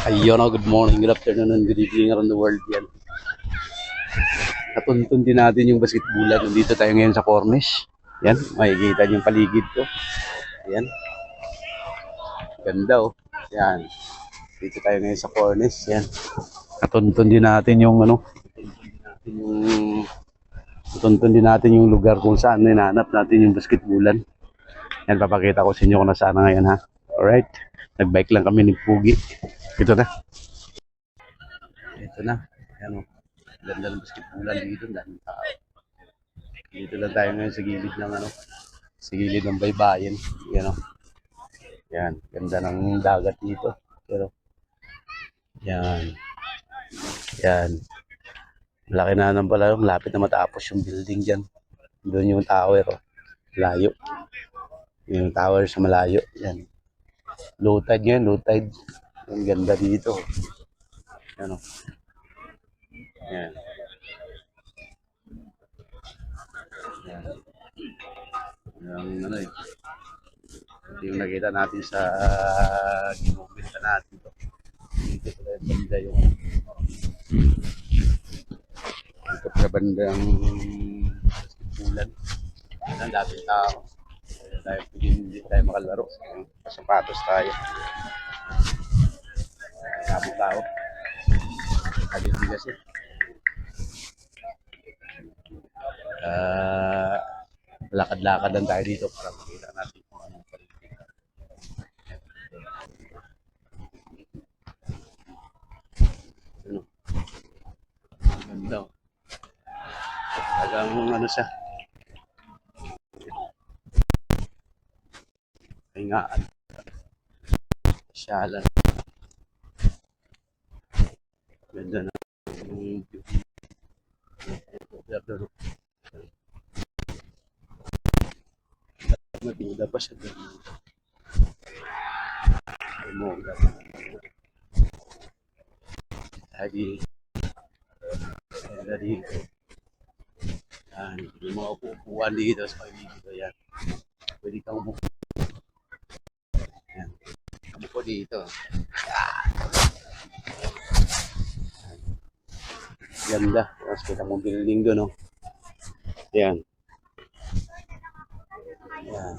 Ayun, good morning, good afternoon, and good evening around the world yan. Natuntun din natin yung basketbulan. Nandito tayo ngayon sa Cornish. Yan, makikita niyo yung paligid ko. Yan, ganda oh. Yan, dito tayo ngayon sa Cornish. Yan, natuntun din natin yung natuntun din natin yung lugar kung saan hinanap natin yung basketbulan. Yan, papakita ko sa inyo kung nasaan na ngayon ha. Alright, nagbike lang kami ni Pugi. Ito na. Ito na. Yan oh. Ganda ng basketbulan dito. Daming tao. Dito lang tayo ngayon sa gilid ng sa gilid ng baybayin. Yan o. Yan. Ganda ng dagat dito. Pero, yan. Yan. Malaki na naman pala. Malapit na matapos yung building dyan. Doon yung tower o. Layo. Yung tower sa malayo. Yan. Low tide yan. Low tide. Ang ganda dito. Yan o. Yan. Yan. Yung yung nakita natin sa ginugulita natin to. Dito pala yung banda yung dito pala bandang basketbulan. Ang daming tao. Dahil hindi tayo makalaro. Sapatos tayo. Daming tao. Haliti kasi. Lakad-lakad lang tayo dito para makita natin kung anong paligid. Ano? Ganda. Talagang siya. Hingaan. Pasyalan. Ganda na. Yung beauty. Magduda pa siya doon. Umuga. Lagi dito. Yan. Yung mga upuan dito sa paligid ko yan. Pwede kang umupo. Yan. Umupo dito. Ganda. Tapos kita mong building doon. Yan. Yan.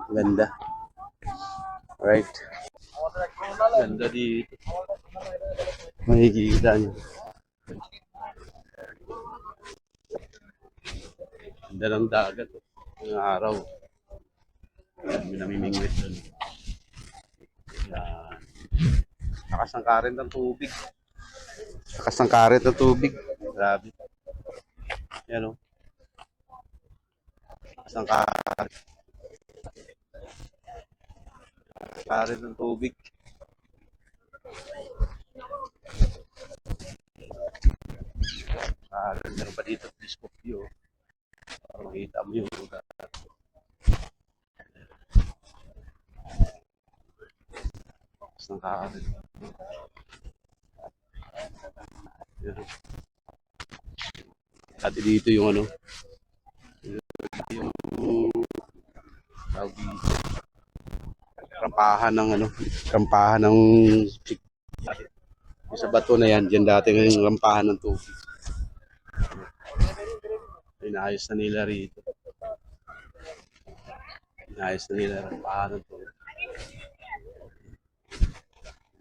Ganda. Alright. Ganda dito. Makikita nyo. Ganda ng dagat. Ng araw. Yan. Minamimingwit doon. Yan. Lakas ng karet ng tubig. Lakas ng karet ng tubig. Grabe. Yan o. Lakas ng karet. Karet ng tubig. Meron pa dito telescope view. Para makita mo yung lugar. Lakas ng karet. Dati dito yung yung rampahan ng sa bato na yan, dyan dati yung rampahan ng tubig. Inayos na nila rito. Inayos na nila rampahan ng tubig.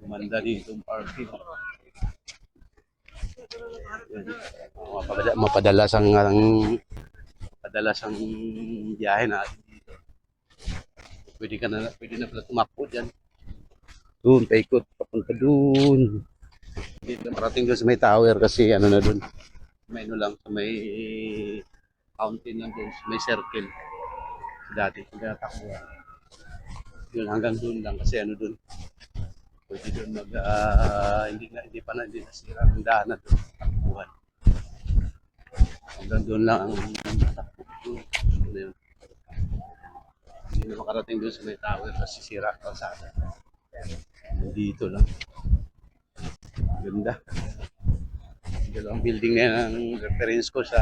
Gumanda dito yung parking. Mapadalas ang biyahe natin dito. Pwede na pala tumakbo dyan. Doon, paikot, papunta doon. Dito marating doon sa may tower kasi na doon. May sa may fountain lang doon, may circle. Dati, nagtatakbuhan. Yun, hanggang doon lang kasi doon. Pwede doon hindi nasira ang daanan doon. Takbuhan. Hanggang doon lang ang takbuhan. Hindi na makarating doon sa may tower kasi sira ang kalsada. Dito lang. Ganda. Ito ang building na yan ang reference ko sa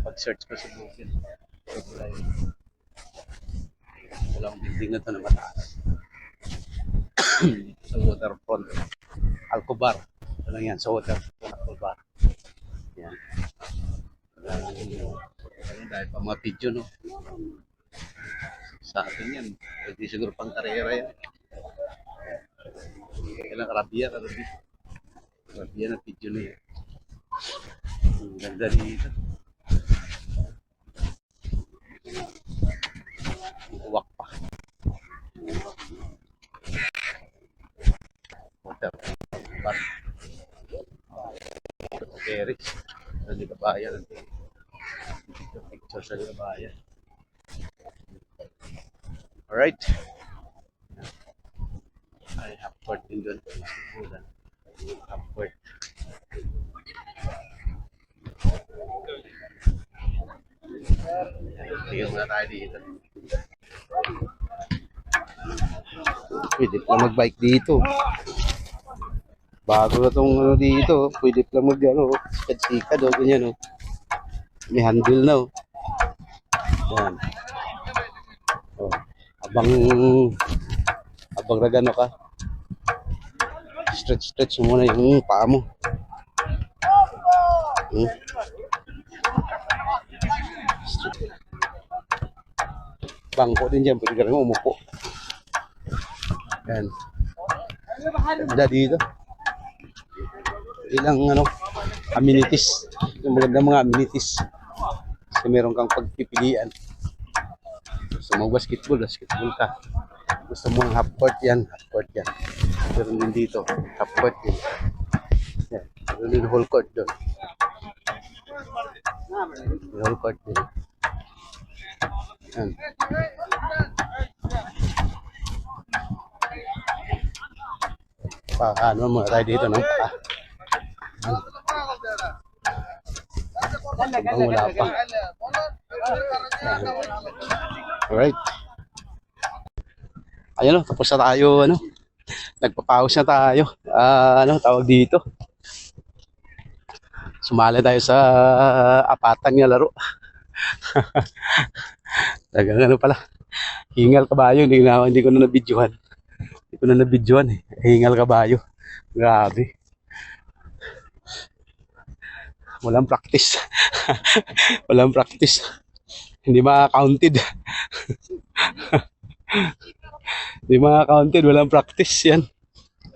pag-search ko sa Google. Ito lang building na ito na mataas. Sa waterfront. Alcobar. Ito lang yan, sa water. Alcobar. Yan. Ayun, dahil pa mga video, no? Sa atin yan. Pwede siguro pang karera yan. Kailang Arabia. Arabia na video na yan. Ang ganda dito. Uwak pa. Water. Bar. Terrace. Hindi ka bayan. Picture sa bayan. Alright. Ay, upward din doon. Upward. Tingnan muna tayo dito. Pwede pa mag-bike dito. Bago na itong ano dito. Pwede pa mag-ano. Sikad-sikad o ganyan o. May handle na o. Yan. O. Abang nagano ka. Stretch mo muna yung paa mo. Bangko din dyan, pwede ka rin umupo. Yan. Ganda dito. Ilang amenities. Yung magandang mga amenities. Kasi meron kang pagpipilian. Gusto mo basketball ka. Gusto mo half court yan. Meron din dito, half court din. Yan. Meron din whole court doon. Whole court din. Yan. Ano muna tayo dito, no? Wala pa. Alright. Ayun, tapos na tayo, nagpa-pause na tayo. Tawag dito. Sumali tayo sa apatan nga laro. Tagang pala. Hingal kabayo, hindi ko na nabidyohan. Hingal kabayo. Grabe. Walang practice. Hindi maka-counted. Walang practice yan.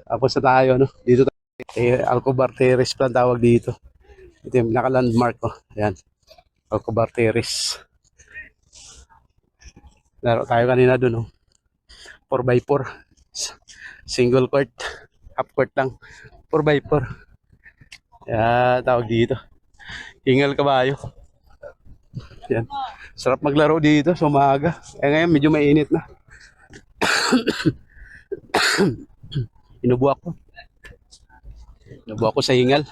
Tapos na tayo, dito tayo. Alcobar Terrace pa tawag dito. Ito yung naka-landmark ko. Ayan. Alcobar Terrace. Laro tayo kanina doon, 4x4. Single court. Half court lang. 4x4. Ayan, tawag dito. Hingal kabayo. Yan. Sarap maglaro dito sa umaga. Ngayon medyo mainit na. Inubuak ko sa hingal.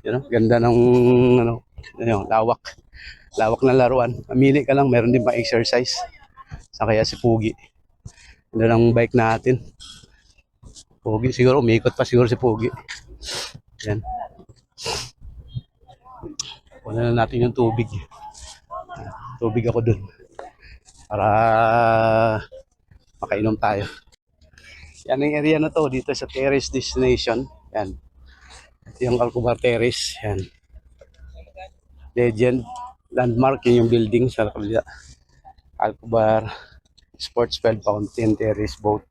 Yan, ganda ng lawak. Lawak na laruan. Mamili ka lang, meron din pa exercise. Sa kaya si Pugi. Ito ang bike natin. Pugi siguro, umiikot pa siguro si Pugi. Yan. Kunin na natin yung tubig. Tubig ako dun. Para makainom tayo. Yan ang area na to dito sa Terrace Destination. Yan. Ito yung Alcobar Terrace. Yan. Legend. Landmark yun yung building sa kabila. Alcobar Sports Field Fountain Terrace Boat.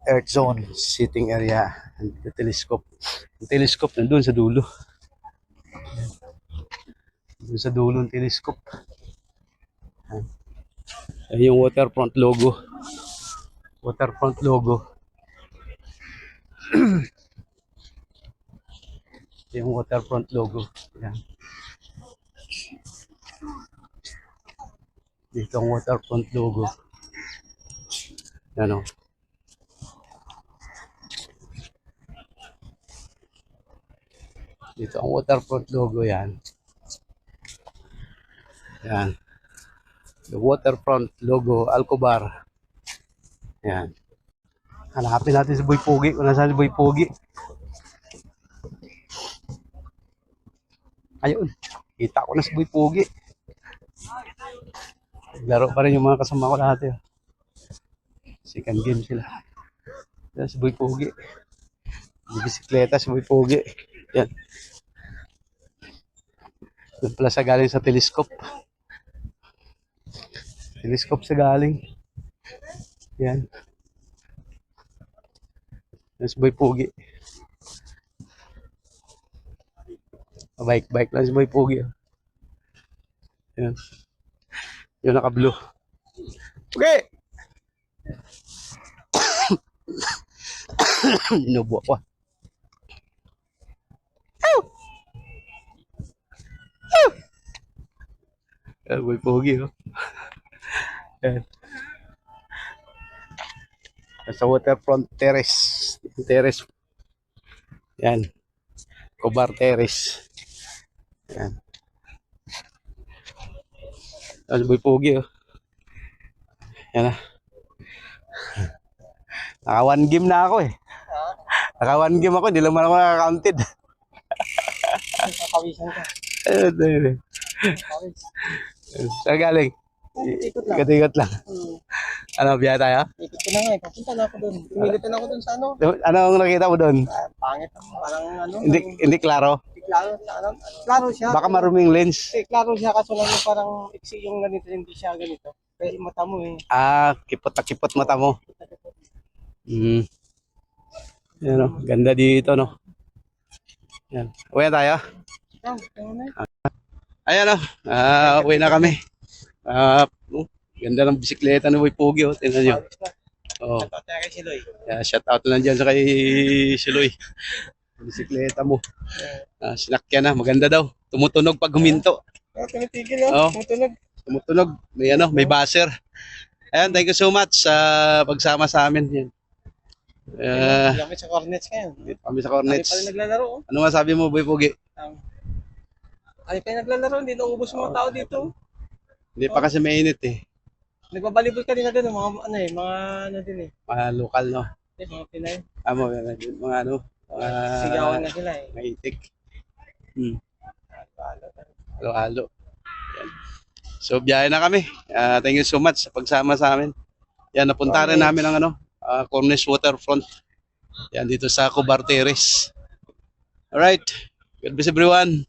Earth Zone sitting area. And the telescope. Yung telescope nandun sa dulo. Doon sa dulo ng telescope. Ayan yung waterfront logo. Yung waterfront logo. Ayan. Dito ang waterfront logo. Ayan o. Dito ang waterfront logo yan. Yan. The waterfront logo, Alcobar. Yan. Hanapin natin si Boy Pugi. Kung nasaan si Boy Pugi. Ayun. Kita ko na si Boy Pugi. Laro pa rin yung mga kasama ko dati. Second game sila. Yan si Boy Pugi. May bisikleta si Boy Pogi. Yan. Doon pala sa galing sa telescope. Telescope sa galing. Yan. Yan si Boy Pogi. Bike lang si Boy Pogi. Yan. Yung naka-blue. Okay! Inubo ako. Yan, Boy Pogi. Oh. Yan. Sa waterfront terrace. Terrace. Yan. Cobar Terrace. Yan. Yan, Boy Pogi. Oh. Yan na. Naka 1 game na ako eh. Naka 1 game ako, hindi lang man ako naka-counted. Nakawisan ka. Ayun. Nakawis. Saan galing? Ikot lang. Ikot-ikot lang. Ano, biya tayo? Ikot ko na nga eh. Papunta na ako doon. Pumilitan ako doon sa ano. Ano ang nakita mo doon? Pangit ako. Parang ano. Hindi klaro. Klaro siya. Ano, klaro siya. Baka maruming lens. Klaro siya kaso lang yung parang iksi yung ganito. Hindi siya ganito. Kaya yung mata mo eh. Ah, kipot na kipot mata mo. Yan o, ganda dito no. Yan. Uwi na tayo. Ayan o, uwi na kami. Ganda ng bisikleta ni Boy Pogi o, tingnan nyo. Oh. Shout out lang dyan sa kay Siloy. Bisikleta mo. Sinakyan na, maganda daw. Tumutunog pag huminto. Tumitigil Oh. Tumutunog. Tumutunog. May buzzer. Ayan, thank you so much sa pagsama sa amin. Yan. Kami sa Cornets ngayon. Dito kami sa Kami Cornets. pa rin naglalaro. Oh. Ano masabi mo, Boy Pogi? Kami pa rin naglalaro. Hindi naubos yung mga tao dito. Hindi pa kasi mainit eh. Nagbabalibol kanina doon. Mga ano eh. Mga ano din eh. Mga lokal, no? Mga Pinay. Mga ano, Sigawan na sila eh. mga itik. Halo-halo. Yan. So, biyahe na kami. Thank you so much sa pagsama sa amin. Yan, napunta rin namin ang ano, Cornish Waterfront. Yan, dito sa Cobar Terrace. Alright. God bless everyone.